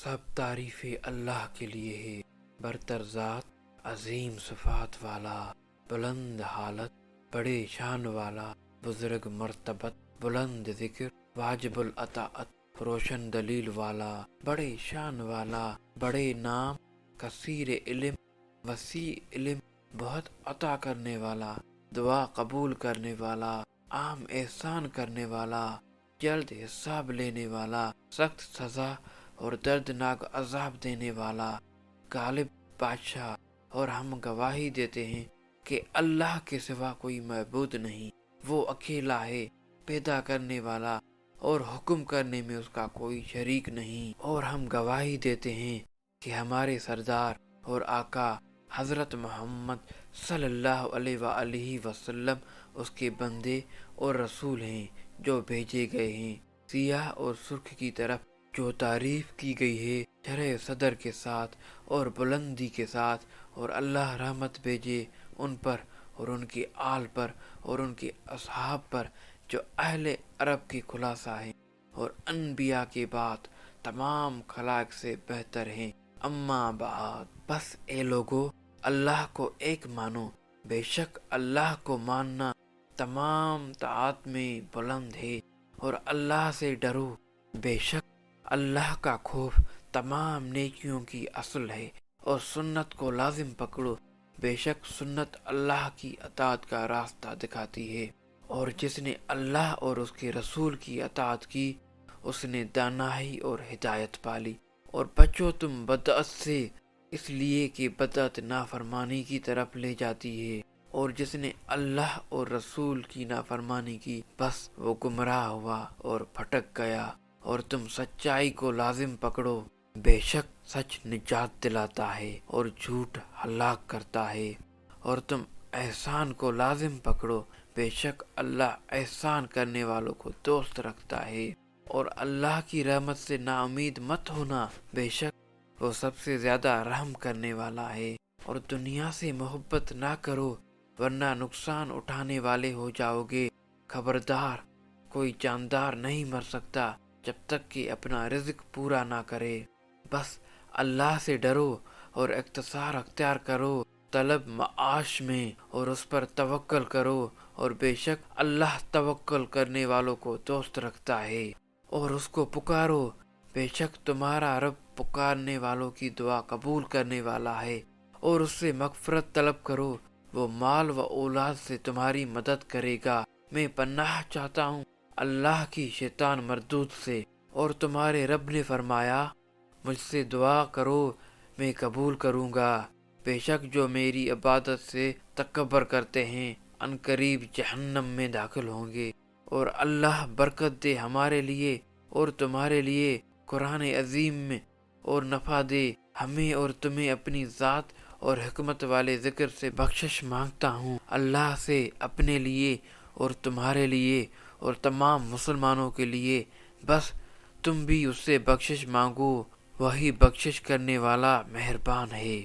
سب تعریفیں اللہ کے لیے ہے، برتر ذات، عظیم صفات والا، بلند حالت، بڑے شان والا، بزرگ مرتبت، بلند ذکر، واجب الاطاعت، روشن دلیل والا، بڑے شان والا، بڑے نام، کثیر علم، وسیع علم، بہت عطا کرنے والا، دعا قبول کرنے والا، عام احسان کرنے والا، جلد حساب لینے والا، سخت سزا اور دردناک عذاب دینے والا، غالب بادشاہ۔ اور ہم گواہی دیتے ہیں کہ اللہ کے سوا کوئی معبود نہیں، وہ اکیلا ہے، پیدا کرنے والا اور حکم کرنے میں اس کا کوئی شریک نہیں۔ اور ہم گواہی دیتے ہیں کہ ہمارے سردار اور آقا حضرت محمد صلی اللہ علیہ وآلہ وسلم اس کے بندے اور رسول ہیں جو بھیجے گئے ہیں سیاہ اور سرخ کی طرف، جو تعریف کی گئی ہے شرح صدر کے ساتھ اور بلندی کے ساتھ، اور اللہ رحمت بھیجے ان پر اور ان کے آل پر اور ان کے اصحاب پر جو اہل عرب کے خلاصہ ہیں اور انبیاء کے بعد تمام خلائق سے بہتر ہیں۔ اما بعد، بس اے لوگو، اللہ کو ایک مانو، بے شک اللہ کو ماننا تمام طاعت میں بلند ہے، اور اللہ سے ڈرو، بے شک اللہ کا خوف تمام نیکیوں کی اصل ہے، اور سنت کو لازم پکڑو، بے شک سنت اللہ کی اطاعت کا راستہ دکھاتی ہے، اور جس نے اللہ اور اس کے رسول کی اطاعت کی اس نے دانائی اور ہدایت پالی۔ اور بچو تم بدعت سے، اس لیے کہ بدعت نافرمانی کی طرف لے جاتی ہے، اور جس نے اللہ اور رسول کی نافرمانی کی بس وہ گمراہ ہوا اور پھٹک گیا۔ اور تم سچائی کو لازم پکڑو، بے شک سچ نجات دلاتا ہے اور جھوٹ ہلاک کرتا ہے۔ اور تم احسان کو لازم پکڑو، بے شک اللہ احسان کرنے والوں کو دوست رکھتا ہے۔ اور اللہ کی رحمت سے نا امید مت ہونا، بے شک وہ سب سے زیادہ رحم کرنے والا ہے۔ اور دنیا سے محبت نہ کرو ورنہ نقصان اٹھانے والے ہو جاؤ گے۔ خبردار، کوئی جاندار نہیں مر سکتا جب تک کہ اپنا رزق پورا نہ کرے۔ بس اللہ سے ڈرو اور اقتصار اختیار کرو طلب معاش میں، اور اس پر توکل کرو، اور بے شک اللہ توکل کرنے والوں کو دوست رکھتا ہے۔ اور اس کو پکارو، بے شک تمہارا رب پکارنے والوں کی دعا قبول کرنے والا ہے۔ اور اس سے مغفرت طلب کرو، وہ مال و اولاد سے تمہاری مدد کرے گا۔ میں پناہ چاہتا ہوں اللہ کی شیطان مردود سے۔ اور تمہارے رب نے فرمایا، مجھ سے دعا کرو میں قبول کروں گا، بے شک جو میری عبادت سے تکبر کرتے ہیں ان قریب جہنم میں داخل ہوں گے۔ اور اللہ برکت دے ہمارے لیے اور تمہارے لیے قرآن عظیم میں، اور نفع دے ہمیں اور تمہیں اپنی ذات اور حکمت والے ذکر سے بخشش مانگتا ہوں اللہ سے اپنے لیے اور تمہارے لیے اور تمام مسلمانوں کے لیے، بس تم بھی اس سے بخشش مانگو، وہی بخشش کرنے والا مہربان ہے۔